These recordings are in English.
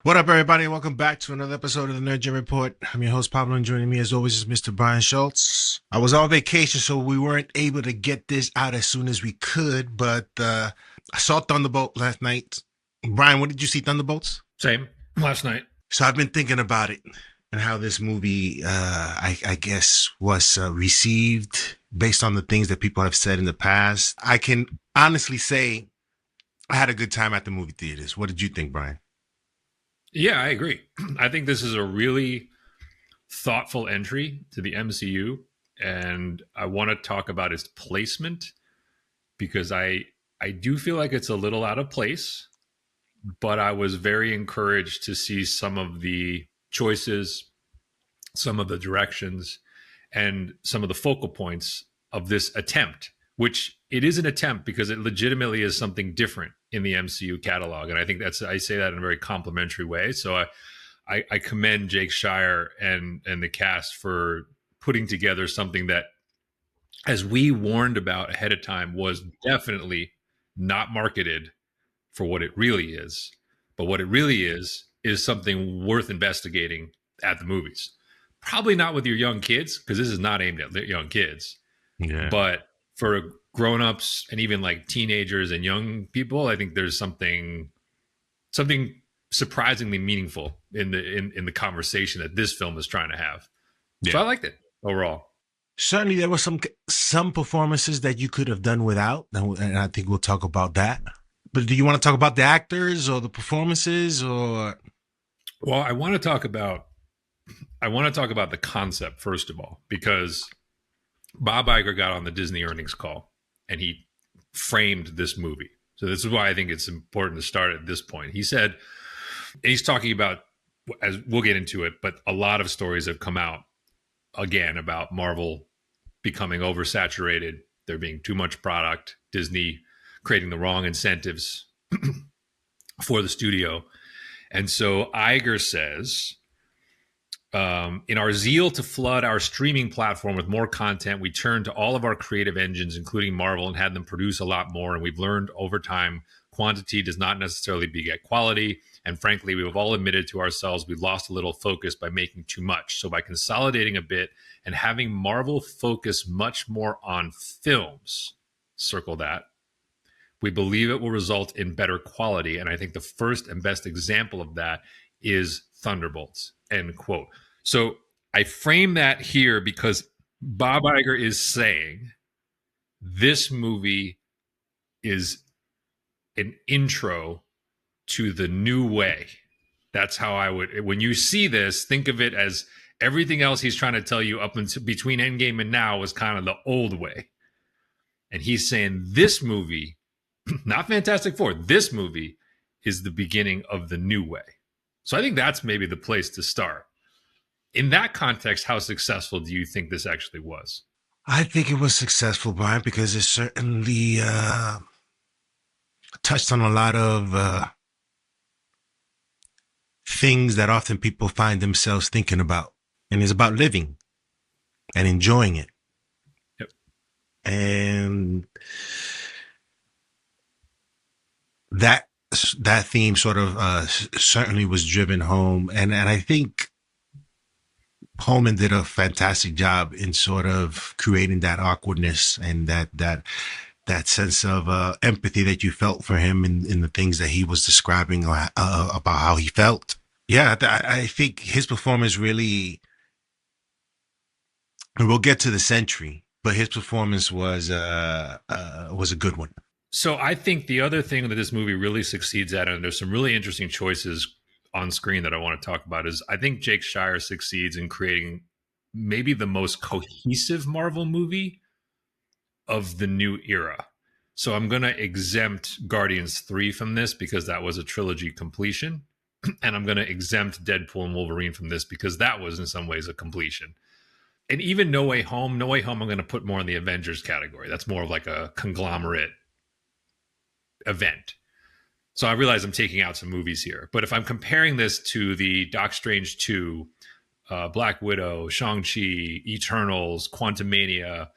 What up, everybody? Welcome back to another episode of the Nerd Gym Report. I'm your host, Pablo, and joining me, as always, is Mr. Brian Schultz. I was on vacation, so we weren't able to get this out as soon as we could, but I saw Thunderbolt last night. Brian, what did you see, Thunderbolts? Same. Last night. So I've been thinking about it and how this movie, I guess, was received based on the things that people have said in the past. I can honestly say I had a good time at the movie theaters. What did you think, Brian? Yeah, I agree. I think this is a really thoughtful entry to the MCU, and I want to talk about its placement because I do feel like it's a little out of place, but I was very encouraged to see some of the choices, some of the directions, and some of the focal points of this attempt, which it is an attempt because it legitimately is something different in the MCU catalog. And I think I say that in a very complimentary way. So I commend Jake Shire and the cast for putting together something that, as we warned about ahead of time, was definitely not marketed for what it really is. But what it really is something worth investigating at the movies. Probably not with your young kids, because this is not aimed at young kids. Yeah. But for grown-ups and even like teenagers and young people, I think there's something surprisingly meaningful in the conversation that this film is trying to have. So Yeah. I liked it overall. Certainly, there were some performances that you could have done without, and I think we'll talk about that. But do you want to talk about the actors or the performances, or? Well, I want to talk about the concept first of all, because Bob Iger got on the Disney earnings call and he framed this movie. So this is why I think it's important to start at this point. He said, and he's talking about, as we'll get into it, but a lot of stories have come out again about Marvel becoming oversaturated, there being too much product, Disney creating the wrong incentives for the studio. And so Iger says, in our zeal to flood our streaming platform with more content, we turned to all of our creative engines, including Marvel, and had them produce a lot more. And we've learned over time quantity does not necessarily beget quality. And frankly, we've all admitted to ourselves we lost a little focus by making too much. So by consolidating a bit and having Marvel focus much more on films, circle that, we believe it will result in better quality. And I think the first and best example of that is Thunderbolts, end quote. So I frame that here because Bob Iger is saying this movie is an intro to the new way. That's how I would, when you see this, think of it as everything else he's trying to tell you up until between Endgame and now was kind of the old way. And he's saying this movie, not Fantastic Four, this movie is the beginning of the new way. So I think that's maybe the place to start. In that context, how successful do you think this actually was? I think it was successful, Brian, because it certainly touched on a lot of things that often people find themselves thinking about, and it's about living and enjoying it. Yep. And that theme sort of certainly was driven home, and I think Holman did a fantastic job in sort of creating that awkwardness and that sense of empathy that you felt for him in the things that he was describing about how he felt. Yeah, I think his performance really, and we'll get to the Sentry, but his performance was a good one. So I think the other thing that this movie really succeeds at, and there's some really interesting choices on screen that I want to talk about, is I think Jake Shire succeeds in creating maybe the most cohesive Marvel movie of the new era. So I'm going to exempt Guardians 3 from this because that was a trilogy completion. And I'm going to exempt Deadpool and Wolverine from this because that was in some ways a completion. And even No Way Home, I'm going to put more in the Avengers category. That's more of like a conglomerate event. So I realize I'm taking out some movies here. But if I'm comparing this to the Doc Strange 2, Black Widow, Shang-Chi, Eternals, Quantumania,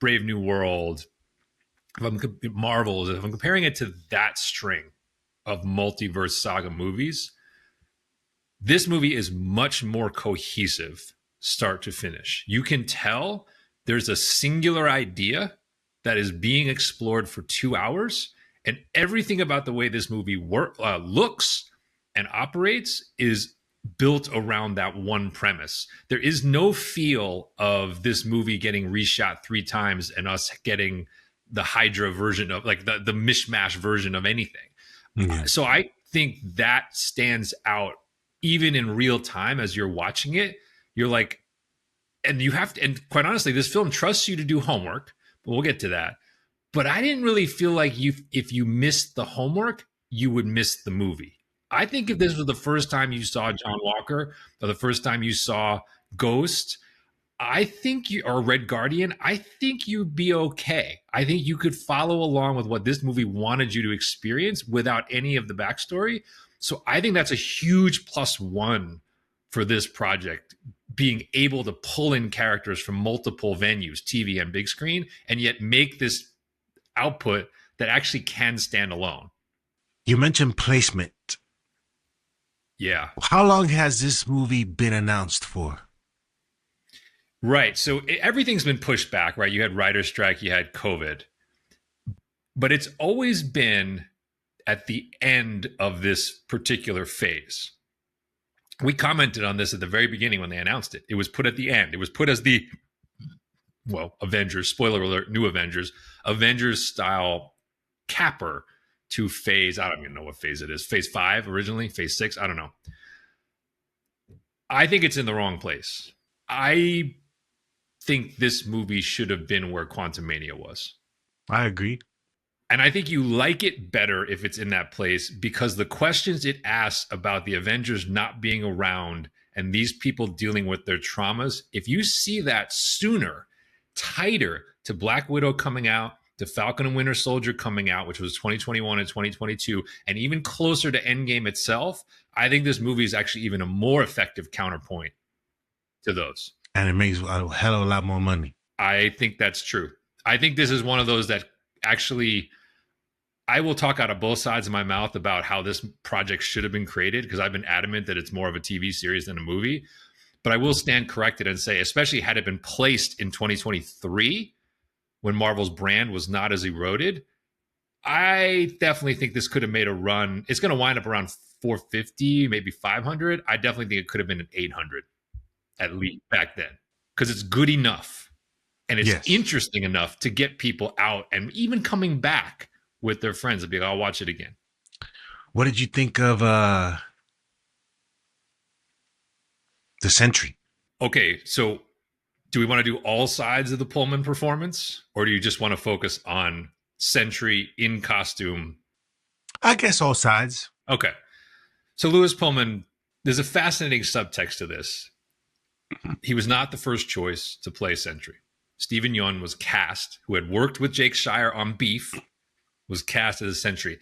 Brave New World, Marvels, if I'm comparing it to that string of multiverse saga movies, This movie is much more cohesive start to finish. You can tell there's a singular idea that is being explored for 2 hours, and everything about the way this movie looks and operates is built around that one premise. There is no feel of this movie getting reshot 3 times and us getting the Hydra version of like the mishmash version of anything. Yeah. So I think that stands out even in real time as you're watching it. You're like, and you have to, and quite honestly, this film trusts you to do homework, but we'll get to that. But I didn't really feel like if you missed the homework, you would miss the movie. I think if this was the first time you saw John Walker or the first time you saw Ghost, I think you or Red Guardian, I think you'd be okay. I think you could follow along with what this movie wanted you to experience without any of the backstory. So I think that's a huge +1 for this project, being able to pull in characters from multiple venues, TV and big screen, and yet make this output that actually can stand alone. You mentioned placement. Yeah. How long has this movie been announced for? Right. So everything's been pushed back, right? You had writer's strike, you had COVID, but it's always been at the end of this particular phase. We commented on this at the very beginning when they announced it. It was put at the end. It was put as the, well, Avengers, spoiler alert, new Avengers style capper to phase. I don't even know what phase it is. Phase 5 originally, phase 6. I don't know. I think it's in the wrong place. I think this movie should have been where Quantumania was. I agree. And I think you like it better if it's in that place because the questions it asks about the Avengers not being around and these people dealing with their traumas, if you see that sooner, tighter to Black Widow coming out, to Falcon and Winter Soldier coming out, which was 2021 and 2022, and even closer to Endgame itself, I think this movie is actually even a more effective counterpoint to those. And it makes a hell of a lot more money. I think that's true. I think this is one of those that actually, I will talk out of both sides of my mouth about how this project should have been created because I've been adamant that it's more of a TV series than a movie. But I will stand corrected and say, especially had it been placed in 2023, when Marvel's brand was not as eroded, I definitely think this could have made a run. It's going to wind up around 450, maybe 500. I definitely think it could have been an 800 at least back then because it's good enough and it's interesting enough to get people out and even coming back with their friends and be like, I'll watch it again. What did you think of the Sentry? Okay, so do we want to do all sides of the Pullman performance or do you just want to focus on Sentry in costume? I guess all sides. Okay. So Louis Pullman, there's a fascinating subtext to this. He was not the first choice to play Sentry. Stephen Yeun was cast, who had worked with Jake Shire on Beef, was cast as a Sentry.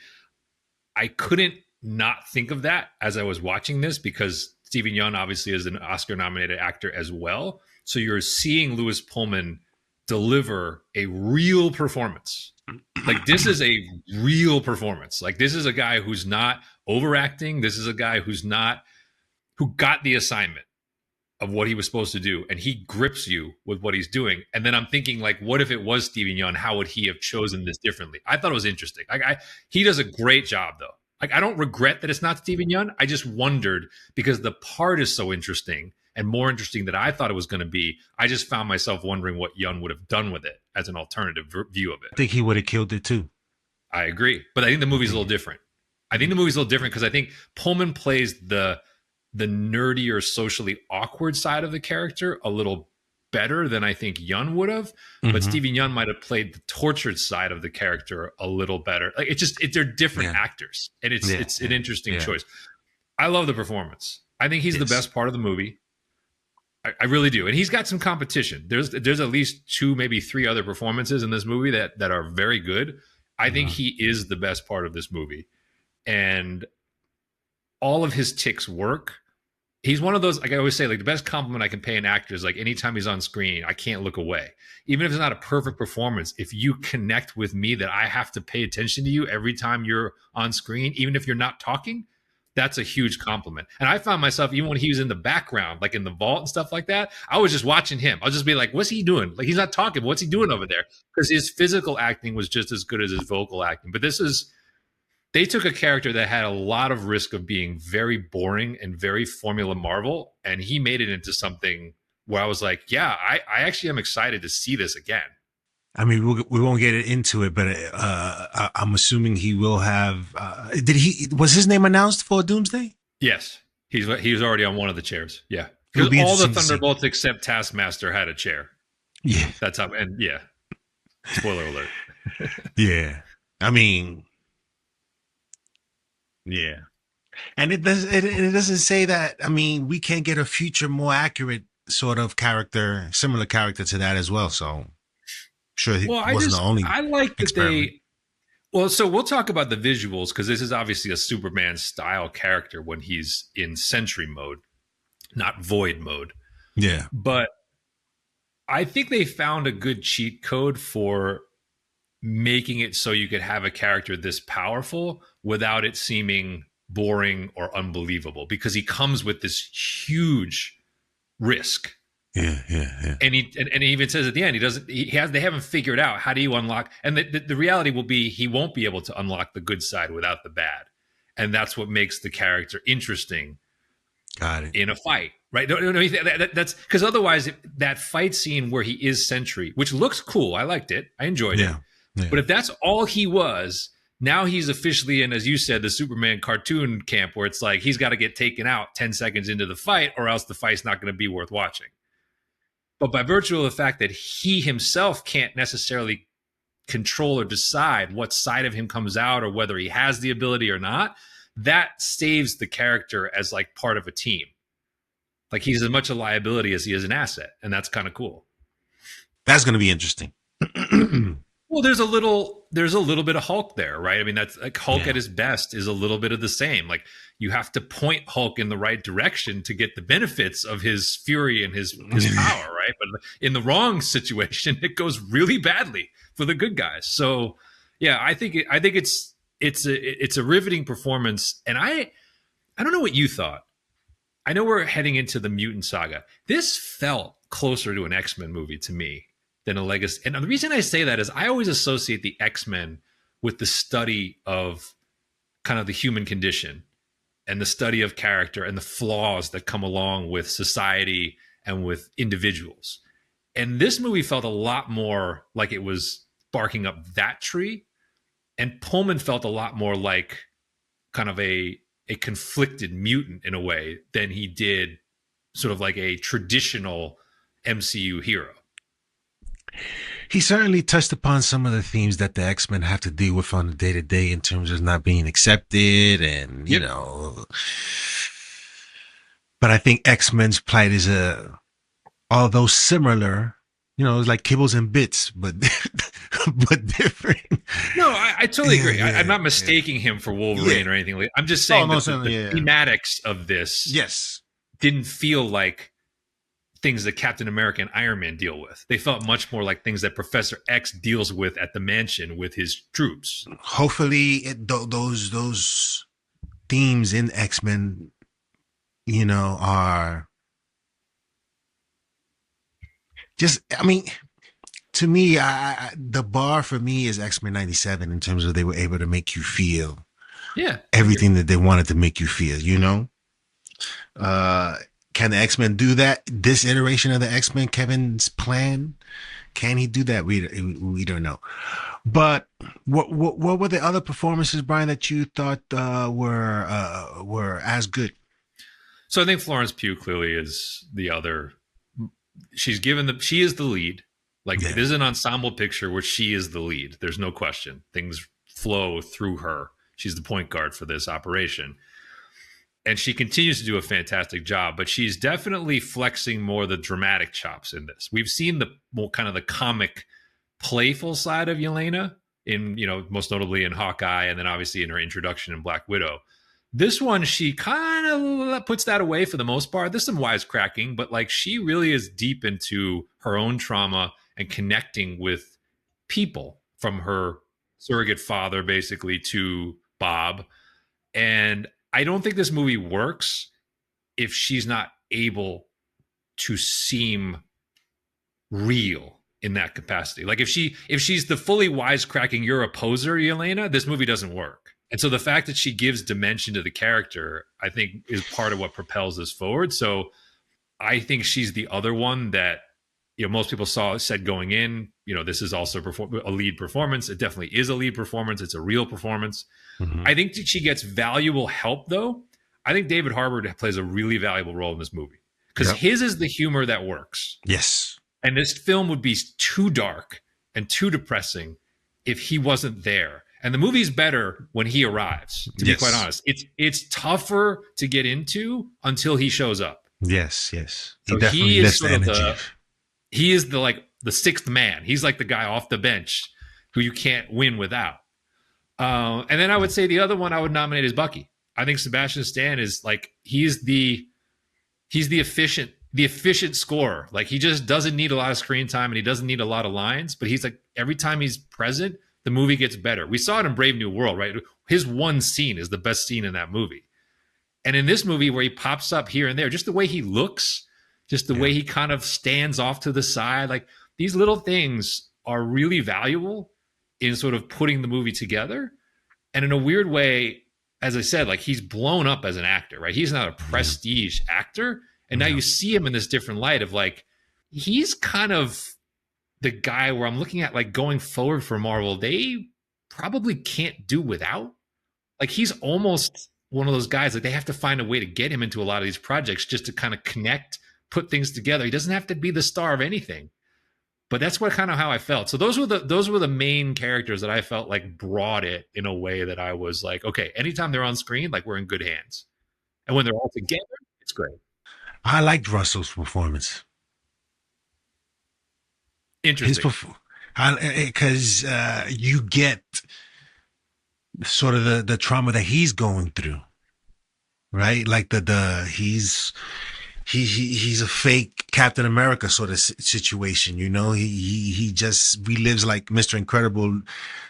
I couldn't not think of that as I was watching this because Stephen Yeun obviously is an Oscar-nominated actor as well. So you're seeing Louis Pullman deliver a real performance. Like this is a real performance. Like this is a guy who's not overacting. This is a guy who got the assignment of what he was supposed to do. And he grips you with what he's doing. And then I'm thinking like, what if it was Stephen Yeun? How would he have chosen this differently? I thought it was interesting. He does a great job though. Like, I don't regret that it's not Stephen Yeun. I just wondered because the part is so interesting and more interesting than I thought it was going to be. I just found myself wondering what Yeun would have done with it as an alternative view of it. I think he would have killed it too. I agree. But I think the movie's a little different. Because I think Pullman plays the nerdier, socially awkward side of the character a little better than I think Yeun would have, but Stephen Yeun might have played the tortured side of the character a little better. Like they're different actors, and it's an interesting choice. I love the performance. I think he's the best part of the movie. I really do, and he's got some competition. There's at least 2, maybe 3 other performances in this movie that are very good. I think he is the best part of this movie, and all of his ticks work. He's one of those, like I always say, like the best compliment I can pay an actor is like anytime he's on screen, I can't look away. Even if it's not a perfect performance, if you connect with me that I have to pay attention to you every time you're on screen, even if you're not talking, That's a huge compliment. And I found myself, even when he was in the background, like in the vault and stuff like that, I was just watching him. I'll just be like, what's he doing? Like, he's not talking. What's he doing over there? Because his physical acting was just as good as his vocal acting. But they took a character that had a lot of risk of being very boring and very Formula Marvel, and he made it into something where I was like, yeah, I actually am excited to see this again. I mean, we won't get into it, but I'm assuming he will have. Was his name announced for Doomsday? Yes, he was already on one of the chairs. Yeah, It'll because be all the interesting to see. Thunderbolts except Taskmaster had a chair. Yeah, That's how. And yeah, spoiler alert. yeah. I mean, yeah. And it doesn't say that. I mean, we can't get a future more accurate sort of character, similar character to that as well. So sure, he Well, wasn't the only I like that experiment. they. Well, so we'll talk about the visuals because this is obviously a Superman style character when he's in Sentry mode, not Void mode. Yeah, But I think they found a good cheat code for making it so you could have a character this powerful without it seeming boring or unbelievable because he comes with this huge risk. yeah. And he even says at the end they haven't figured out how do you unlock, and the reality will be he won't be able to unlock the good side without the bad, and that's what makes the character interesting Got it. in a fight, right? That's because otherwise that fight scene where he is Sentry, which looks cool, I liked it, I enjoyed it, Yeah, yeah. but if that's all he was, now he's officially in, as you said, the Superman cartoon camp where it's like he's got to get taken out 10 seconds into the fight or else the fight's not going to be worth watching. But by virtue of the fact that he himself can't necessarily control or decide what side of him comes out or whether he has the ability or not, that saves the character as like part of a team. Like he's as much a liability as he is an asset. And that's kind of cool. That's going to be interesting. Well, there's a little bit of Hulk there, right? I mean, that's like Hulk Yeah. at his best is a little bit of the same. Like you have to point Hulk in the right direction to get the benefits of his fury and his power, right? But in the wrong situation, it goes really badly for the good guys. So, yeah, I think it's a riveting performance, and I don't know what you thought. I know we're heading into the mutant saga. This felt closer to an X-Men movie to me than a legacy. And the reason I say that is I always associate the X-Men with the study of kind of the human condition and the study of character and the flaws that come along with society and with individuals. And this movie felt a lot more like it was barking up that tree. And Pullman felt a lot more like kind of a conflicted mutant in a way than he did sort of like a traditional MCU hero. He certainly touched upon some of the themes that the X-Men have to deal with on the day to day in terms of not being accepted and, you know, but I think X-Men's plight is although similar, you know, it's like kibbles and bits, but, but different. No, I totally agree. Yeah, I'm not mistaking him for Wolverine or anything like. I'm just saying that the thematics of this, didn't feel like things that Captain America and Iron Man deal with. They felt much more like things that Professor X deals with at the mansion with his troops. Hopefully, those themes in X-Men, you know, are just. I mean, to me, the bar for me is X-Men '97 in terms of they were able to make you feel, everything that they wanted to make you feel. You know, can the X-Men do that? This iteration of the X-Men, Kevin's plan, can he do that? We don't know. But what were the other performances, Brian, that you thought were as good? So I think Florence Pugh clearly is the other. She is the lead. Like it is an ensemble picture where she is the lead. There's no question. Things flow through her. She's the point guard for this operation. And she continues to do a fantastic job, but she's definitely flexing more the dramatic chops in this. We've seen the more kind of the comic, playful side of Yelena in, you know, most notably in Hawkeye, and then obviously in her introduction in Black Widow. This one, she kind of puts that away for the most part. There's some wisecracking, but like she really is deep into her own trauma and connecting with people, from her surrogate father basically to Bob. And I don't think this movie works if she's not able to seem real in that capacity. Like if she's the fully wisecracking, you're a poser, Yelena, this movie doesn't work. And so the fact that she gives dimension to the character, I think, is part of what propels this forward. So I think she's the other one that, most people said going in, this is also a lead performance. It definitely is a lead performance. It's a real performance. Mm-hmm. I think that she gets valuable help, though. I think David Harbour plays a really valuable role in this movie because his is the humor that works. Yes. And this film would be too dark and too depressing if he wasn't there. And the movie's better when he arrives, to be quite honest. It's tougher to get into until he shows up. Yes. So he is sort of he is the sixth man. He's like the guy off the bench who you can't win without. And then I would say the other one I would nominate is Bucky. I think Sebastian Stan is like he's the efficient scorer. Like he just doesn't need a lot of screen time and he doesn't need a lot of lines, but he's like every time he's present, the movie gets better. We saw it in Brave New World, right? His one scene is the best scene in that movie. And in this movie where he pops up here and there, just the way he looks, just the way he kind of stands off to the side, like these little things are really valuable in sort of putting the movie together. And in a weird way, as I said, like he's blown up as an actor, right? He's not a prestige actor. And now you see him in this different light of like, he's kind of the guy where I'm looking at like going forward for Marvel, they probably can't do without. Like he's almost one of those guys that they have to find a way to get him into a lot of these projects just to kind of connect, put things together. He doesn't have to be the star of anything. But that's what kind of how I felt. So those were the main characters that I felt like brought it in a way that I was like, okay, anytime they're on screen, like we're in good hands. And when they're all together, it's great. I liked Russell's performance. Interesting. Because you get sort of the trauma that he's going through, right? Like he's a fake Captain America sort of situation, he just relives like Mr. Incredible,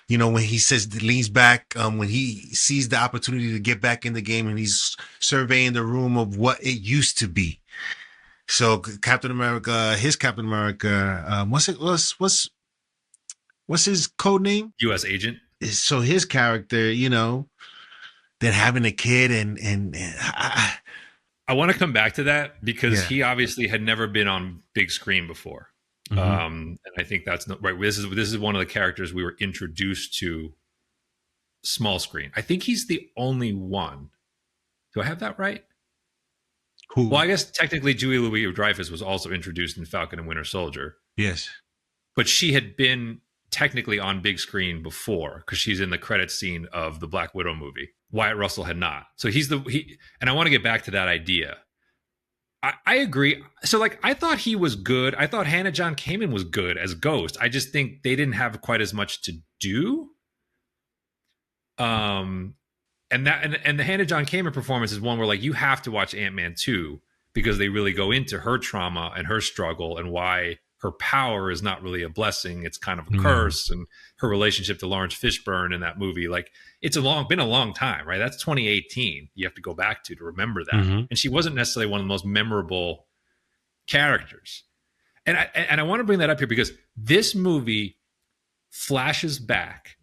when he leans back, when he sees the opportunity to get back in the game and he's surveying the room of what it used to be. So Captain America, what's his code name? U.S. agent. So his character, then having a kid and I want to come back to that because he obviously had never been on big screen before. Mm-hmm. And I think that's not right. This is one of the characters we were introduced to small screen. I think he's the only one. Do I have that right? Who? Well, I guess technically Julie Louis-Dreyfus was also introduced in Falcon and Winter Soldier. Yes. But she had been technically on big screen before because she's in the credit scene of the Black Widow movie. Wyatt Russell had not. So and I want to get back to that idea. I agree. So like, I thought he was good. I thought Hannah John Kamen was good as Ghost. I just think they didn't have quite as much to do. And the Hannah John Kamen performance is one where like you have to watch Ant-Man 2 because they really go into her trauma and her struggle and why her power is not really a blessing. It's kind of a curse, and her relationship to Lawrence Fishburne in that movie. Like it's been a long time, right? That's 2018. You have to go back to remember that. Mm-hmm. And she wasn't necessarily one of the most memorable characters. And I want to bring that up here because this movie flashes back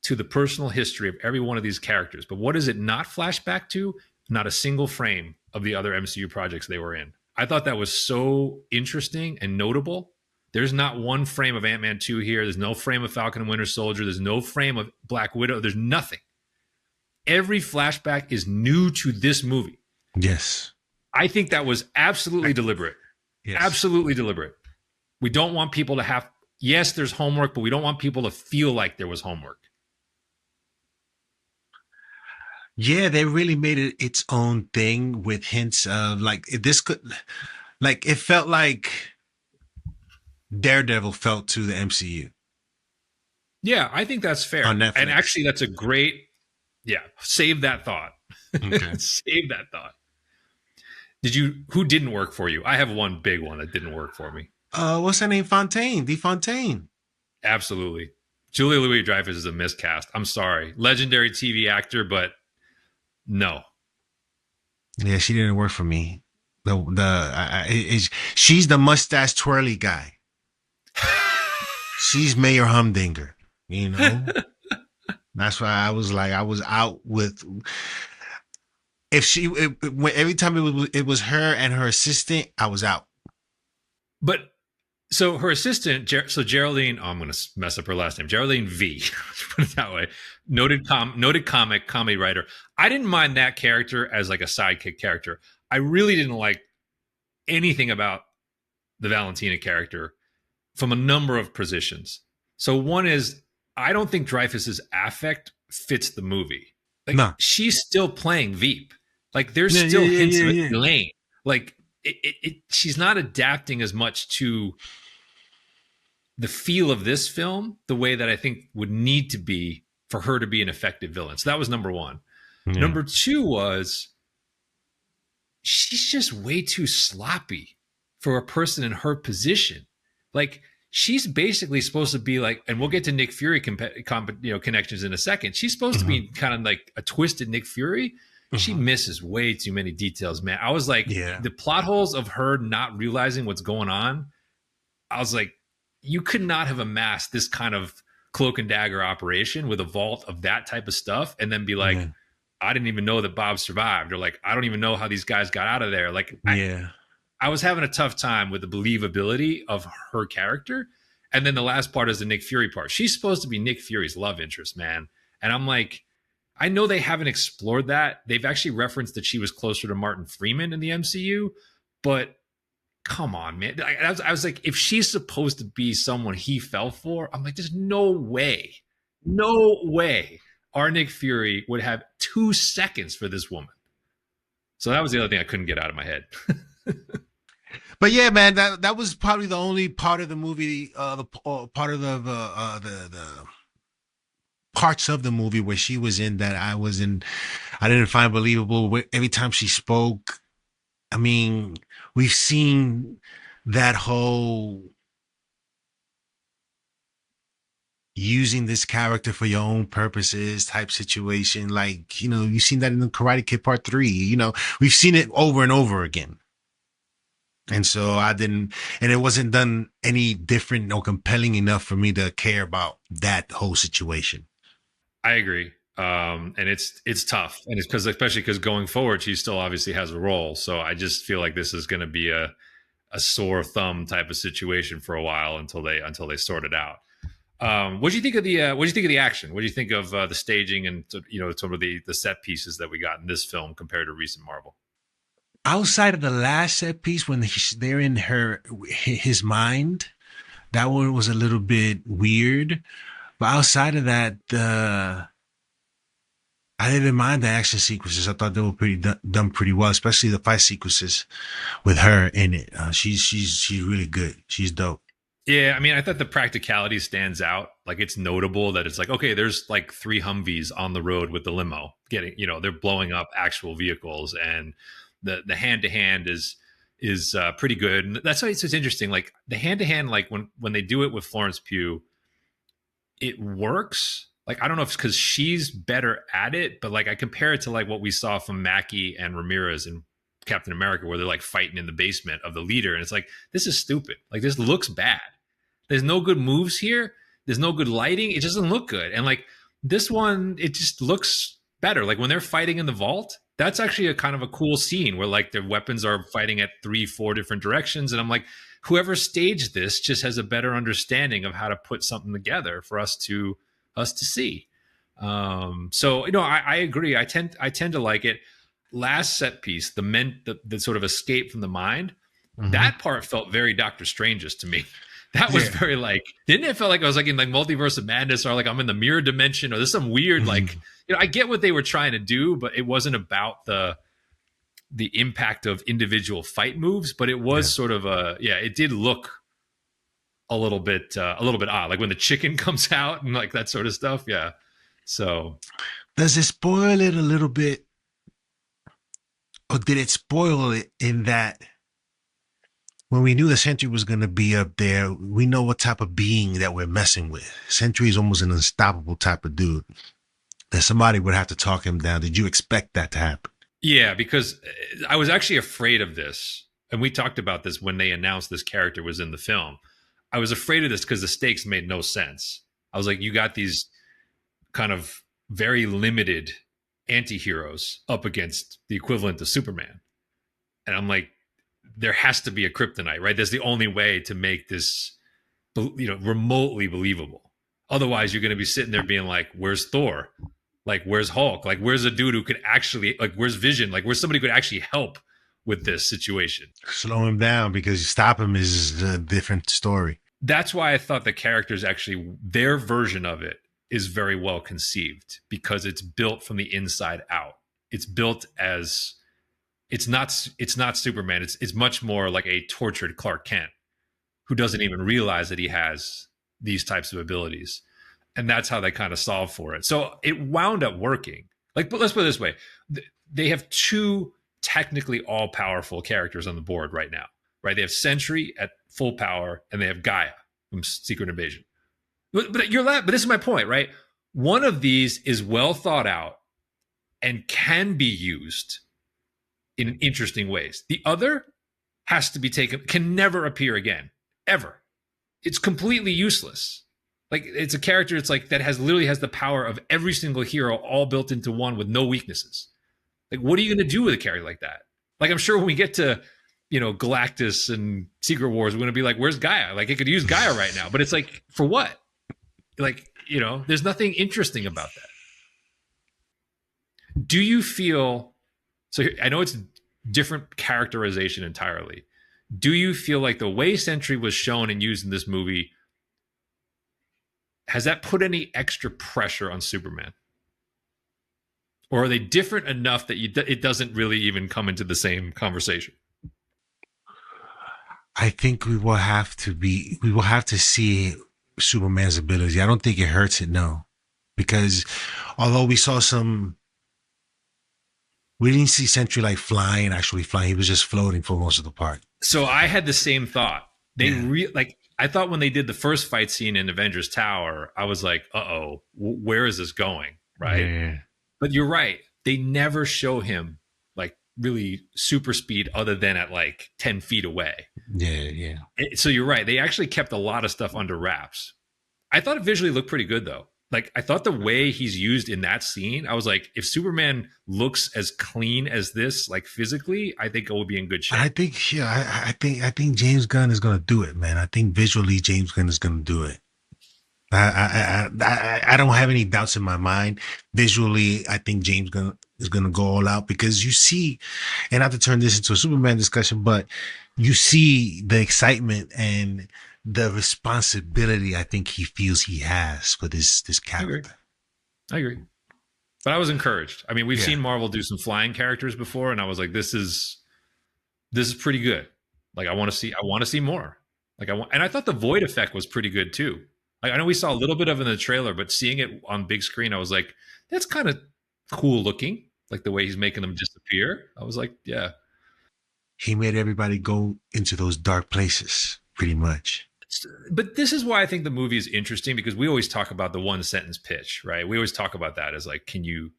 to the personal history of every one of these characters. But what does it not flash back to? Not a single frame of the other MCU projects they were in. I thought that was so interesting and notable. There's not one frame of Ant-Man 2 here. There's no frame of Falcon and Winter Soldier. There's no frame of Black Widow. There's nothing. Every flashback is new to this movie. Yes. I think that was absolutely deliberate. Yes. Absolutely deliberate. We don't want people to have, yes, there's homework, but we don't want people to feel like there was homework. Yeah, they really made it its own thing with hints of like this could, like it felt like Daredevil felt to the MCU. Yeah, I think that's fair. On Netflix. And actually, that's a great, save that thought. Okay. Save that thought. Who didn't work for you? I have one big one that didn't work for me. What's her name? Fontaine. Absolutely. Julia Louis-Dreyfus is a miscast. I'm sorry. Legendary TV actor, but no. Yeah, she didn't work for me. She's the mustache twirly guy. She's Mayor Humdinger. You know, that's why I was like, I was out with if she every time it was her and her assistant, I was out. But so her assistant, so Geraldine, oh, I'm going to mess up her last name, Geraldine V, put it that way, noted comic comedy writer. I didn't mind that character as like a sidekick character. I really didn't like anything about the Valentina character from a number of positions. So one is, I don't think Dreyfus's affect fits the movie. Like No. she's still playing Veep. Like there's Yeah, yeah, still yeah, hints yeah, of yeah. Elaine. Like she's not adapting as much to the feel of this film the way that I think would need to be for her to be an effective villain. So that was number one. Yeah. Number two was she's just way too sloppy for a person in her position. Like she's basically supposed to be like, and we'll get to Nick Fury connections in a second. She's supposed to Mhm. be kind of like a twisted Nick Fury. She Mhm. misses way too many details, man. I was like, Yeah. the plot holes of her not realizing what's going on. I was like, you could not have amassed this kind of cloak and dagger operation with a vault of that type of stuff and then be like, Yeah. I didn't even know that Bob survived, or like, I don't even know how these guys got out of there. Like, Yeah. I was having a tough time with the believability of her character. And then the last part is the Nick Fury part. She's supposed to be Nick Fury's love interest, man. And I'm like, I know they haven't explored that. They've actually referenced that she was closer to Martin Freeman in the MCU, but come on, man. I was like, if she's supposed to be someone he fell for, I'm like, there's no way our Nick Fury would have 2 seconds for this woman. So that was the other thing I couldn't get out of my head. But yeah, man, that was probably the only part of the movie, part of the parts of the movie where she was in that I didn't find believable. Every time she spoke, I mean, we've seen that whole using this character for your own purposes type situation. Like, you've seen that in the Karate Kid Part 3. We've seen it over and over again. And so and it wasn't done any different or compelling enough for me to care about that whole situation. I agree. And it's tough. And it's especially because going forward, she still obviously has a role. So I just feel like this is going to be a sore thumb type of situation for a while until they sort it out. What do you think of the action? What do you think of the staging and some of the set pieces that we got in this film compared to recent Marvel? Outside of the last set piece when they're in his mind, that one was a little bit weird. But outside of that, I didn't mind the action sequences. I thought they were done pretty well, especially the fight sequences with her in it. She's really good. She's dope. Yeah, I mean, I thought the practicality stands out. Like, it's notable that it's like, okay, there's like 3 Humvees on the road with the limo getting, they're blowing up actual vehicles, and the hand to hand is pretty good. And that's why it's interesting. Like the hand to hand, like when they do it with Florence Pugh, it works. Like, I don't know if it's because she's better at it, but like I compare it to like what we saw from Mackie and Ramirez in Captain America, where they're like fighting in the basement of the leader, and it's like, this is stupid. Like, this looks bad. There's no good moves here. There's no good lighting. It doesn't look good. And like this one, it just looks better. Like when they're fighting in the vault, that's actually a kind of a cool scene where like their weapons are fighting at 3-4 different directions. And I'm like, whoever staged this just has a better understanding of how to put something together for us to see. So I agree. I tend to like it. Last set piece, the sort of escape from the mind, Mm-hmm. that part felt very Doctor Strange's to me. That was Yeah. very like, didn't it feel like I was like in like Multiverse of Madness, or like I'm in the mirror dimension, or there's some weird like, Mhm. I get what they were trying to do, but it wasn't about the impact of individual fight moves, but it Yeah. was sort of it did look a little bit odd, like when the chicken comes out and like that sort of stuff. Yeah. So Does it spoil it a little bit, or did it spoil it in that when we knew the Sentry was going to be up there, we know what type of being that we're messing with. Sentry is almost an unstoppable type of dude. That somebody would have to talk him down. Did you expect that to happen? Yeah, because I was actually afraid of this. And we talked about this when they announced this character was in the film. I was afraid of this because the stakes made no sense. I was like, you got these kind of very limited anti-heroes up against the equivalent of Superman. And I'm like, there has to be a kryptonite, right? That's the only way to make this, remotely believable. Otherwise, you're going to be sitting there being like, where's Thor? Like, where's Hulk? Like, where's a dude who could actually, like, where's Vision? Like, where's somebody who could actually help with this situation? Slow him down, because stop him is a different story. That's why I thought the characters actually, their version of it is very well conceived because it's built from the inside out. It's built as it's not Superman. It's much more like a tortured Clark Kent who doesn't even realize that he has these types of abilities. And that's how they kind of solve for it. So it wound up working. Like, but let's put it this way. They have two technically all powerful characters on the board right now, right? They have Sentry at full power and they have Gaia from Secret Invasion. But this is my point, right? One of these is well thought out and can be used in interesting ways. The other has to be taken, can never appear again, ever. It's completely useless. Like, it's a character, it's like that literally has the power of every single hero all built into one with no weaknesses. Like, what are you going to do with a character like that? Like, I'm sure when we get to, Galactus and Secret Wars, we're going to be like, where's Gaia? Like, it could use Gaia right now, but it's like, for what? Like, there's nothing interesting about that. Do you feel, so I know it's different characterization entirely. Do you feel like the way Sentry was shown and used in this movie, has that put any extra pressure on Superman? Or are they different enough that it doesn't really even come into the same conversation? I think we will have to see Superman's ability. I don't think it hurts it, no. Because although we didn't see Sentry like actually flying. He was just floating for most of the part. So I had the same thought. I thought when they did the first fight scene in Avengers Tower, I was like, where is this going? Right. Yeah. But you're right. They never show him like really super speed other than at like 10 feet away. Yeah. So you're right. They actually kept a lot of stuff under wraps. I thought it visually looked pretty good though. Like, I thought the way he's used in that scene, I was like, if Superman looks as clean as this, like physically, I think it will be in good shape. I think, yeah, I think James Gunn is going to do it, man. I think visually James Gunn is going to do it. I don't have any doubts in my mind. Visually, I think James Gunn is going to go all out, because you see, and not to turn this into a Superman discussion, but you see the excitement and the responsibility I think he feels he has for this character. I agree. But I was encouraged. I mean, we've seen Marvel do some flying characters before, and I was like, this is pretty good. Like, I want to see more. And I thought the Void effect was pretty good too. Like, I know we saw a little bit of it in the trailer, but seeing it on big screen, I was like, that's kind of cool looking. Like the way he's making them disappear. I was like, yeah. He made everybody go into those dark places, pretty much. But this is why I think the movie is interesting, because we always talk about the one sentence pitch, right? We always talk about that as like, can you,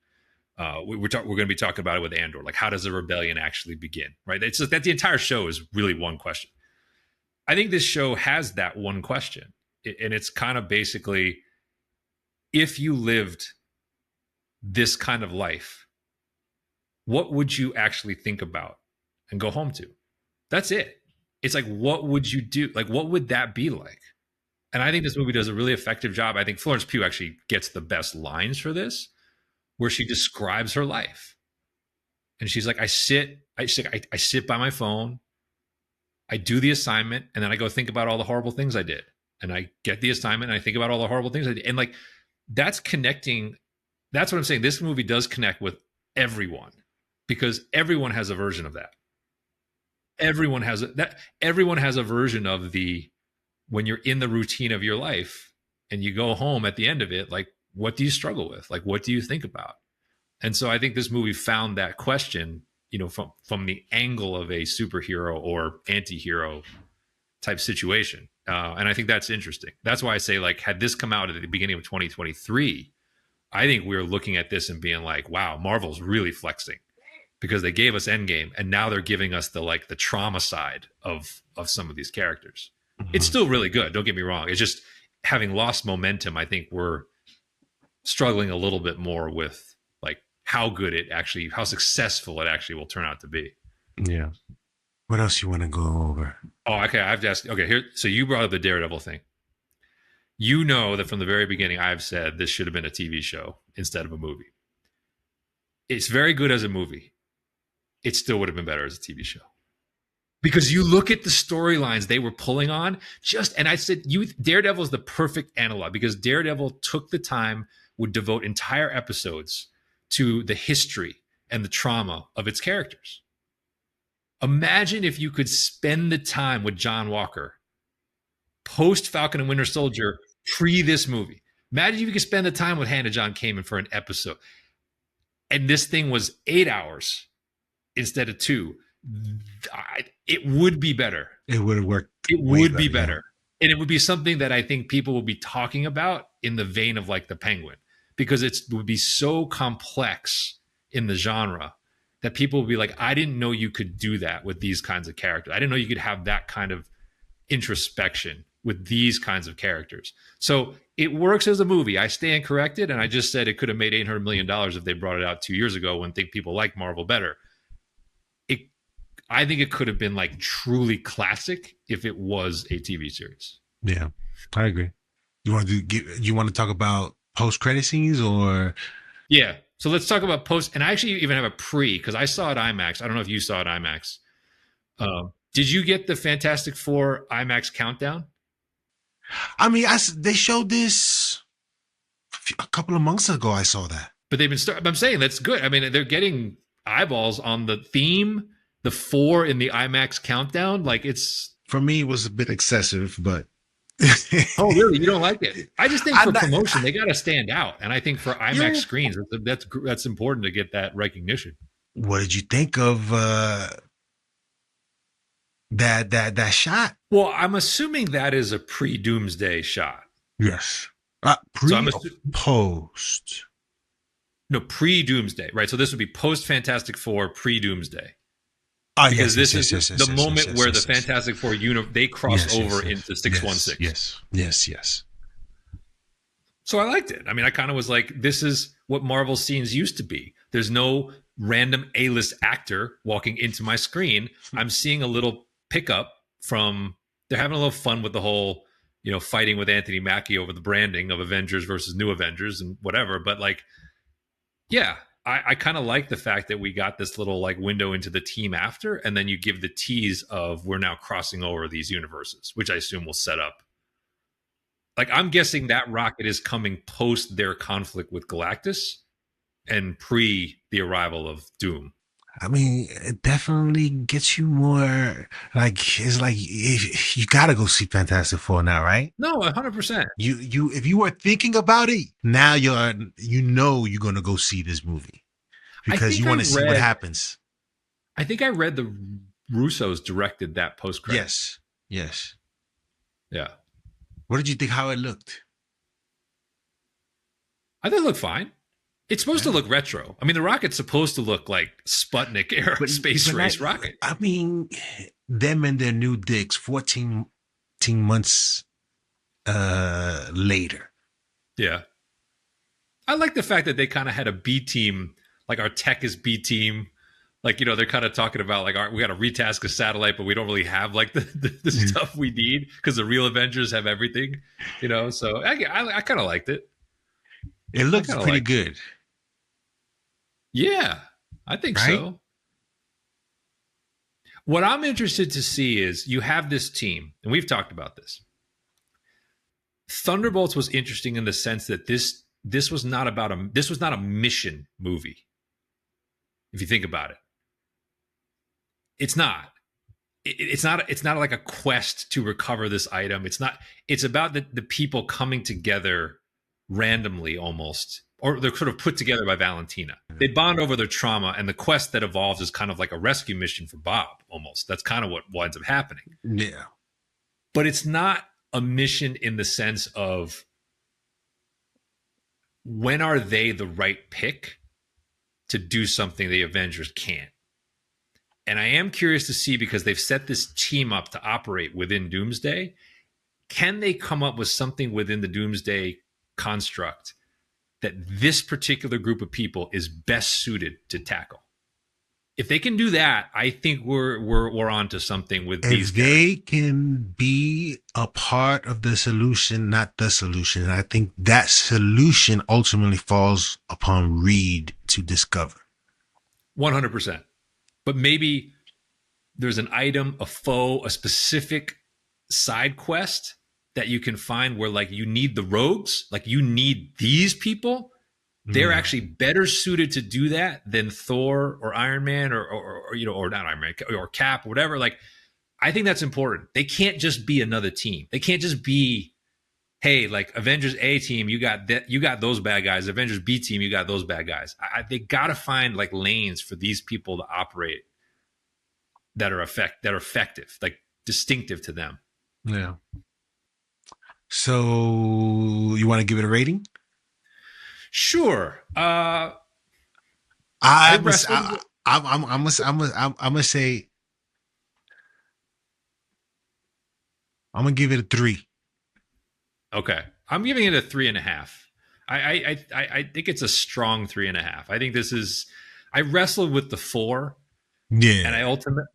we're going to be talking about it with Andor. Like, how does a rebellion actually begin, right? It's just that the entire show is really one question. I think this show has that one question. And it's kind of basically, if you lived this kind of life, what would you actually think about and go home to? That's it. It's like, what would you do? Like, what would that be like? And I think this movie does a really effective job. I think Florence Pugh actually gets the best lines for this, where she describes her life. And she's like, I sit by my phone, I do the assignment, and then I go think about all the horrible things I did. And I get the assignment and I think about all the horrible things I did. And like, that's connecting. That's what I'm saying. This movie does connect with everyone, because everyone has a version of that. Everyone has a version of when you're in the routine of your life and you go home at the end of it, like, what do you struggle with? Like, what do you think about? And so I think this movie found that question, from the angle of a superhero or anti-hero type situation. And I think that's interesting. That's why I say, like, had this come out at the beginning of 2023, I think we were looking at this and being like, wow, Marvel's really flexing, because they gave us Endgame, and now they're giving us the trauma side of some of these characters. It's Mhm. still really good. Don't get me wrong. It's just having lost momentum. I think we're struggling a little bit more with like how successful it actually will turn out to be. Yeah. What else you want to go over? Oh, okay. I have to ask. Okay, here. So you brought up the Daredevil thing. You know that from the very beginning, I've said this should have been a TV show instead of a movie. It's very good as a movie. It still would have been better as a TV show because you look at the storylines they were pulling on. And I said, Daredevil is the perfect analog because Daredevil took the time, would devote entire episodes to the history and the trauma of its characters. Imagine if you could spend the time with John Walker post Falcon and Winter Soldier, pre this movie. Imagine if you could spend the time with Hannah John Kamen for an episode. And this thing was 8 hours instead of 2. It would be better. It would have worked. It Way would be better. better. And it would be something that I think people will be talking about in the vein of like the Penguin, because it would be so complex in the genre that people will be like, I didn't know you could do that with these kinds of characters. I didn't know you could have that kind of introspection with these kinds of characters. So it works as a movie. I stand corrected, and I just said it could have made $800 million if they brought it out 2 years ago when people like Marvel better. I think it could have been like truly classic if it was a TV series. Yeah, I agree. You want to talk about post credit scenes or? Yeah. So let's talk about post. And I actually even have a pre because I saw it IMAX. I don't know if you saw it IMAX. Did you get the Fantastic Four IMAX countdown? I mean, they showed this a couple of months ago. I saw that. But they've been. I'm saying that's good. I mean, they're getting eyeballs on the theme, the 4 in the IMAX countdown. Like it's For me, it was a bit excessive, but oh really? You don't like it? I just think for not, promotion they got to stand out, and I think for IMAX yeah. screens that's important to get that recognition. What did you think of that shot? Well, I'm assuming that is a pre-Doomsday shot. Yes. So Pre or post? No, pre-Doomsday, right? So this would be post-Fantastic Four, pre-Doomsday. Oh, Because this is the moment where the Fantastic Four they cross over into 616. Yes. So I liked it. I mean, I kind of was like, this is what Marvel scenes used to be. There's no random A-list actor walking into my screen. I'm seeing a little pickup from, they're having a little fun with the whole, fighting with Anthony Mackie over the branding of Avengers versus New Avengers and whatever. But like, yeah, I kind of like the fact that we got this little like window into the team after, and then you give the tease of we're now crossing over these universes, which I assume will set up. Like I'm guessing that Rocket is coming post their conflict with Galactus and pre the arrival of Doom. I mean, it definitely gets you more like it's like you gotta go see Fantastic Four now, right? No, 100%. You if you were thinking about it, now you're gonna go see this movie because you want to see what happens. I think I read the Russos directed that post credit. Yes. Yeah. What did you think how it looked? I thought it looked fine. It's supposed to look retro. I mean, the rocket's supposed to look like Sputnik era space race rocket. I mean, them and their new dicks 14 months later. Yeah. I like the fact that they kind of had a B team, like our tech is B team. Like, they're kind of talking about like, we got to retask a satellite, but we don't really have like the stuff we need because the real Avengers have everything, So I kind of liked it. It looks pretty good. Yeah, I think so. What I'm interested to see is you have this team, and we've talked about this. Thunderbolts was interesting in the sense that this was not a mission movie. If you think about it, it's not. It's not like a quest to recover this item. It's not. It's about the people coming together randomly almost, or they're sort of put together by Valentina. They bond over their trauma, and the quest that evolves is kind of like a rescue mission for Bob almost. That's kind of what winds up happening. Yeah. But it's not a mission in the sense of when are they the right pick to do something the Avengers can't. And I am curious to see, because they've set this team up to operate within Doomsday. Can they come up with something within the Doomsday construct that this particular group of people is best suited to tackle? If they can do that, I think we're onto something with these If characters. they can be a part of the solution, not the solution, I think that solution ultimately falls upon Reed to discover. 100%. But maybe there's an item, a foe, a specific side quest that you can find where, like, you need the rogues, like you need these people. They're Yeah. actually better suited to do that than Thor or Iron Man or or not Iron Man or Cap or whatever. Like, I think that's important. They can't just be another team. They can't just be, hey, like Avengers A team, you got that, you got those bad guys. Avengers B team, you got those bad guys. They got to find like lanes for these people to operate that are effective, like distinctive to them. Yeah. So you want to give it a rating? Sure. I I'm wrestled. gonna say I'm gonna give it a 3. Okay, I'm giving it a 3.5. I think it's a strong 3.5. I think this is. I wrestled with the 4, and Yeah.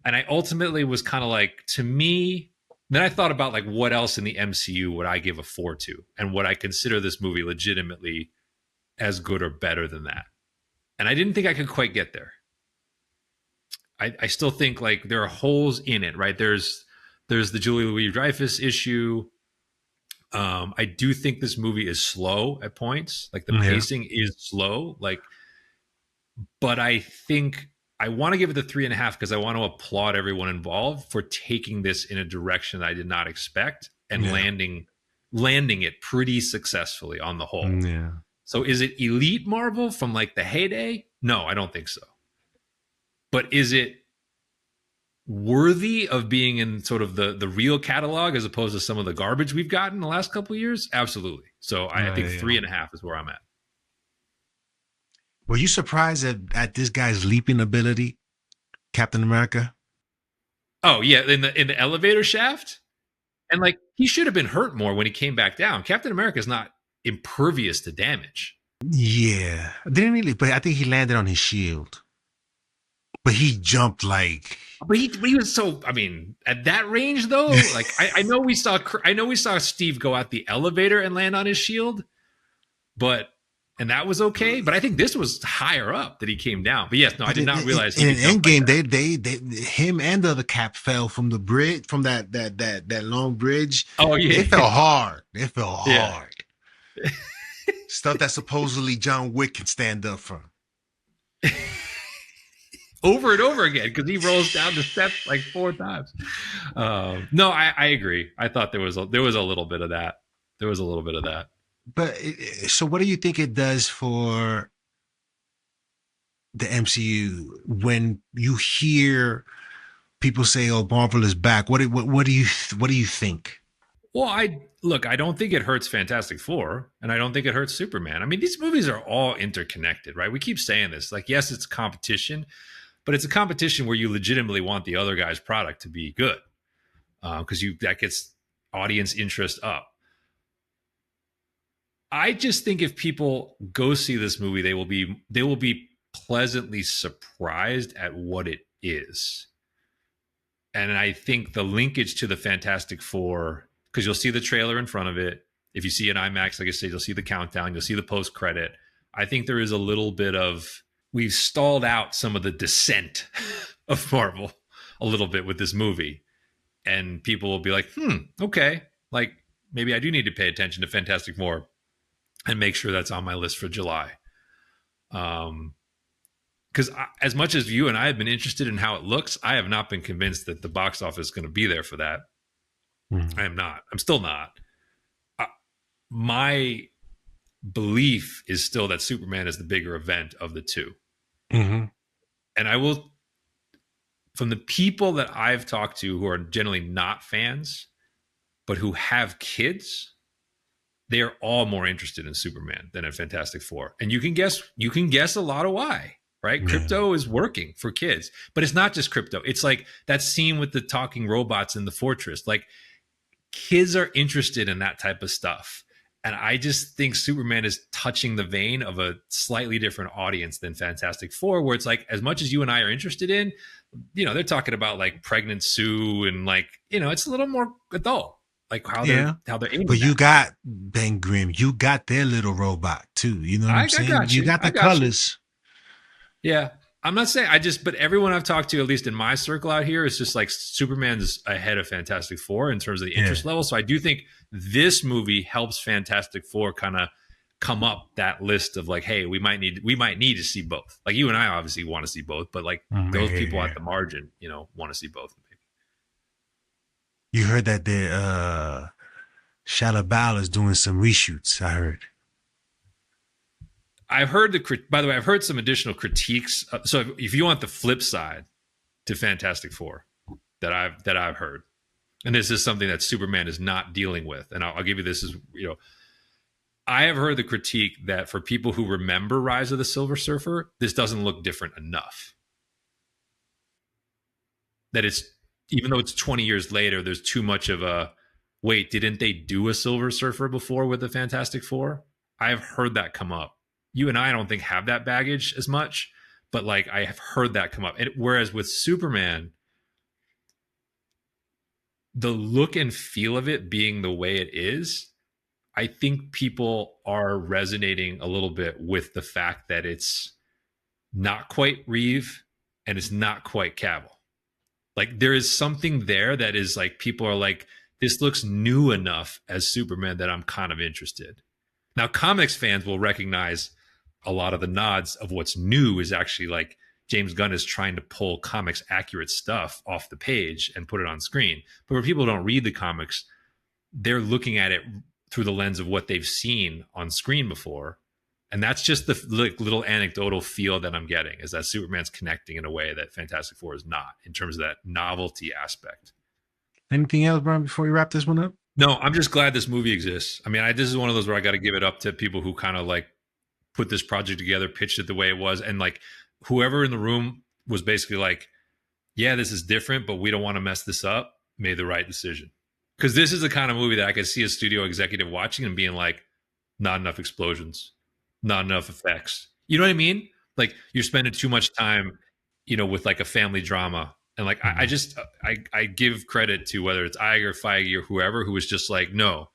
I ultimately was kind of like, to me. Then I thought about like what else in the MCU would I give a 4 to, and would I consider this movie legitimately as good or better than that? And I didn't think I could quite get there. I still think like there are holes in it, right? There's the Julie Louis-Dreyfus issue. I do think this movie is slow at points. Like the Yeah. pacing is slow. Like, but I think I want to give it the 3.5 because I want to applaud everyone involved for taking this in a direction that I did not expect and Yeah. landing it pretty successfully on the whole. Yeah. So is it elite Marvel from like the heyday? No, I don't think so. But is it worthy of being in sort of the real catalog as opposed to some of the garbage we've gotten the last couple of years? Absolutely. So I think Yeah. 3.5 is where I'm at. Were you surprised at this guy's leaping ability, Captain America? Oh yeah, in the elevator shaft, and like he should have been hurt more when he came back down. Captain America is not impervious to damage, Yeah. Didn't really, but I think he landed on his shield. But he jumped like but he was so. I mean, at that range though, like I know we saw Steve go out the elevator and land on his shield, but and that was okay. But I think this was higher up that he came down. But yes, no, I But did not realize he in an could jump end like game, that. him and the other Cap fell from the bridge, from that long bridge. Oh They yeah, fell hard. They fell yeah. hard. Stuff that supposedly John Wick can stand up for. Over and over again because he rolls down the steps like 4 times. No, I agree. I thought there was a little bit of that. There was a little bit of that. But so, what do you think it does for the MCU when you hear people say, "Oh, Marvel is back"? What do you think? Well, I don't think it hurts Fantastic Four, and I don't think it hurts Superman. I mean, these movies are all interconnected, right? We keep saying this. Like, yes, it's competition, but it's a competition where you legitimately want the other guy's product to be good because you that gets audience interest up. I just think if people go see this movie, they will be pleasantly surprised at what it is. And I think the linkage to the Fantastic Four, because you'll see the trailer in front of it. If you see an IMAX, like I said, you'll see the countdown, you'll see the post credit. I think there is a little bit of we've stalled out some of the descent of Marvel a little bit with this movie, and people will be like, okay, like maybe I do need to pay attention to Fantastic Four and make sure that's on my list for July. Because as much as you and I have been interested in how it looks, I have not been convinced that the box office is going to be there for that. I am not. I'm still not. My belief is still that Superman is the bigger event of the two. Mm-hmm. And I will, from the people that I've talked to who are generally not fans, but who have kids, they are all more interested in Superman than in Fantastic Four. And you can guess a lot of why. right? Yeah. Crypto is working for kids, but it's not just crypto. It's like that scene with the talking robots in the fortress. Like kids are interested in that type of stuff. And I just think Superman is touching the vein of a slightly different audience than Fantastic Four, where it's like, as much as you and I are interested in, they're talking about like pregnant Sue and like, it's a little more adult, like Yeah. how they're But aiming you that. got Ben Grimm. You got their little robot too. You know what I'm I saying? got You you. got I the got you. colors. Yeah. I'm not saying but everyone I've talked to, at least in my circle out here, is just like Superman's ahead of Fantastic Four in terms of the Yeah. interest level. So I do think this movie helps Fantastic Four kind of come up that list of like, hey, we might need to see both. Like you and I obviously want to see both, but like those people at Yeah. the margin, want to see both. You heard that the Shalabal is doing some reshoots. I heard. I've heard by the way, I've heard some additional critiques. So if you want the flip side to Fantastic Four that I've heard, and this is something that Superman is not dealing with, and I'll give you this as I have heard the critique that for people who remember Rise of the Silver Surfer, this doesn't look different enough. That it's even though it's 20 years later, there's too much of a wait. Didn't they do a Silver Surfer before with the Fantastic Four? I have heard that come up. You and I don't think have that baggage as much, but like I have heard that come up. And whereas with Superman, the look and feel of it being the way it is, I think people are resonating a little bit with the fact that it's not quite Reeve and it's not quite Cavill. Like there is something there that is like people are like, this looks new enough as Superman that I'm kind of interested. Now, comics fans will recognize a lot of the nods of what's new is actually like James Gunn is trying to pull comics accurate stuff off the page and put it on screen. But for people who don't read the comics, they're looking at it through the lens of what they've seen on screen before. And that's just the little anecdotal feel that I'm getting is that Superman's connecting in a way that Fantastic Four is not in terms of that novelty aspect. Anything else, Brian, before we wrap this one up? No, I'm just glad this movie exists. I mean, this is one of those where I got to give it up to people who kind of like put this project together, pitched it the way it was. And like whoever in the room was basically like, yeah, this is different, but we don't want to mess this up, made the right decision. Because this is the kind of movie that I could see a studio executive watching and being like, not enough explosions, not enough effects. You know what I mean? Like you're spending too much time, with like a family drama. And like, I give credit to whether it's Iger, Feige, or whoever who was just like, no,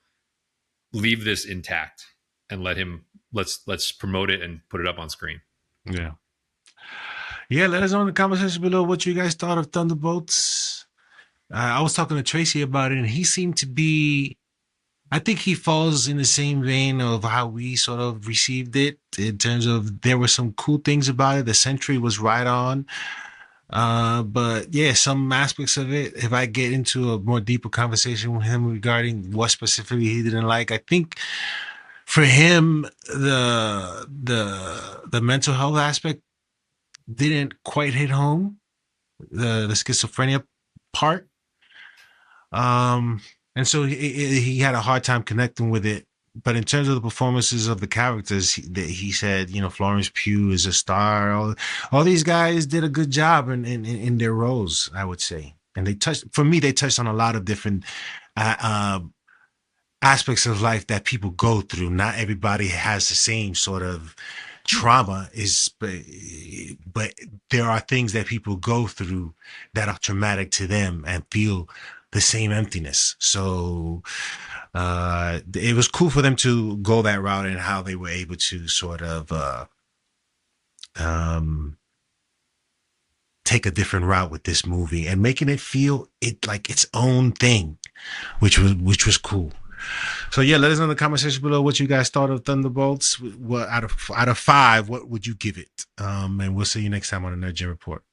leave this intact and let's promote it and put it up on screen. Yeah. Yeah, let us know in the conversation below what you guys thought of Thunderbolts. I was talking to Tracy about it, and he seemed to be, I think he falls in the same vein of how we sort of received it in terms of there were some cool things about it. The Sentry was right on. But yeah, some aspects of it, if I get into a more deeper conversation with him regarding what specifically he didn't like, I think for him, the mental health aspect didn't quite hit home, the schizophrenia part. And so he had a hard time connecting with it. But in terms of the performances of the characters, he said, Florence Pugh is a star. All these guys did a good job in their roles, I would say. And they touched on a lot of different aspects of life that people go through. Not everybody has the same sort of trauma, but there are things that people go through that are traumatic to them and feel the same emptiness. So it was cool for them to go that route and how they were able to sort of take a different route with this movie and making it feel like its own thing, which was cool. So yeah, let us know in the comment section below what you guys thought of Thunderbolts. What out of 5, what would you give it? And we'll see you next time on the Nerd Gen Report.